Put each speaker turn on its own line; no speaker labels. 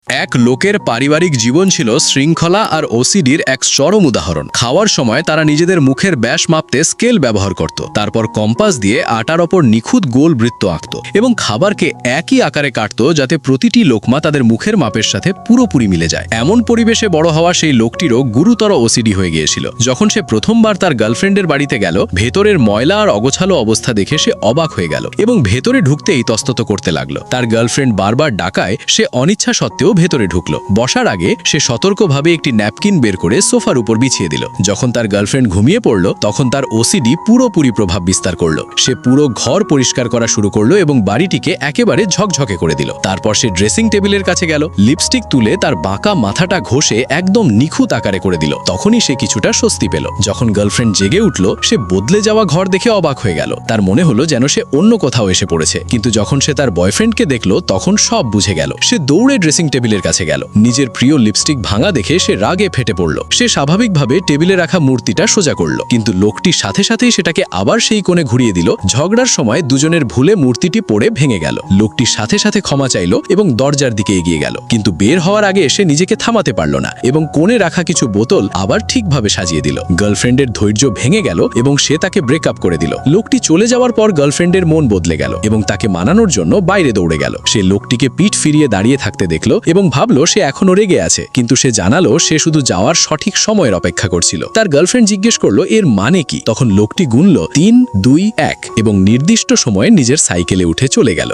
এক লোকের পারিবারিক জীবন ছিল শৃঙ্খলা আর ওসিডির এক চরম উদাহরণ। খাওয়ার সময় তারা নিজেদের মুখের ব্যাস মাপতে স্কেল ব্যবহার করত, তারপর কম্পাস দিয়ে আটার ওপর নিখুঁত গোল বৃত্ত আঁকত এবং খাবারকে একই আকারে কাটত যাতে প্রতিটি লোকমা তাদের মুখের মাপের সাথে পুরোপুরি মিলে যায়। এমন পরিবেশে বড় হওয়া সেই লোকটিরও গুরুতর ওসিডি হয়ে গিয়েছিল। যখন সে প্রথমবার তার গার্লফ্রেন্ডের বাড়িতে গেল, ভেতরের ময়লা আর অগোছালো অবস্থা দেখে সে অবাক হয়ে গেল এবং ভেতরে ঢুকতেই তস্তত করতে লাগলো। তার গার্লফ্রেন্ড বারবার ডাকায় সে অনিচ্ছা সত্ত্বেও ভেতরে ঢুকলো। বসার আগে সে সতর্কভাবে একটি ন্যাপকিন বের করে সোফার উপর বিছিয়ে দিল। যখন তার গার্লফ্রেন্ড ঘুমিয়ে পড়ল, তখন তার ওসিডি পুরোপুরি প্রভাব বিস্তার করলো। সে পুরো ঘর পরিষ্কার করা শুরু করলো এবং বাড়িটিকে একেবারে ঝকঝকে করে দিল। তারপর সে ড্রেসিং টেবিলের কাছে গেল, লিপস্টিক তুলে তার বাঁকা মাথাটা ঘষে একদম নিখুঁত আকারে করে দিল। তখনই সে কিছুটা স্বস্তি পেল। যখন গার্লফ্রেন্ড জেগে উঠল, সে বদলে যাওয়া ঘর দেখে অবাক হয়ে গেল। তার মনে হলো যেন সে অন্য কোথাও এসে পড়েছে। কিন্তু যখন সে তার বয়ফ্রেন্ডকে দেখল, তখন সব বুঝে গেল। সে দৌড়ে ড্রেসিং টেবিলের কাছে গেল। নিজের প্রিয় লিপস্টিক ভাঙা দেখে সে রাগে ফেটে পড়ল। সে স্বাভাবিকভাবে টেবিলে রাখা মূর্তিটা সোজা করল, কিন্তু লোকটি সাথে সাথেই সেটাকে আবার সেই কোণে ঘুরিয়ে দিল। ঝগড়ার সময় দুজনের ভুলে মূর্তিটি পড়ে ভেঙে গেল। লোকটি সাথে সাথে ক্ষমা চাইল এবং দরজার দিকে এগিয়ে গেল, কিন্তু বের হওয়ার আগে সে নিজেকে থামাতে পারল না এবং কোণে রাখা কিছু বোতল আবার ঠিকভাবে সাজিয়ে দিল। গার্লফ্রেন্ডের ধৈর্য ভেঙে গেল এবং সে তাকে ব্রেকআপ করে দিল। লোকটি চলে যাওয়ার পর গার্লফ্রেন্ডের মন বদলে গেল এবং তাকে মানানোর জন্য বাইরে দৌড়ে গেল। সে লোকটিকে পিঠ ফিরিয়ে দাঁড়িয়ে থাকতে দেখল এবং ভাবল সে এখনো রেগে আছে, কিন্তু সে জানালো সে শুধু যাওয়ার সঠিক সময়ের অপেক্ষা করছিল। তার গার্লফ্রেন্ড জিজ্ঞেস করলো এর মানে কি। তখন লোকটি গুনল 3, 2, 1 এবং নির্দিষ্ট সময়ে নিজের সাইকেলে উঠে চলে গেল।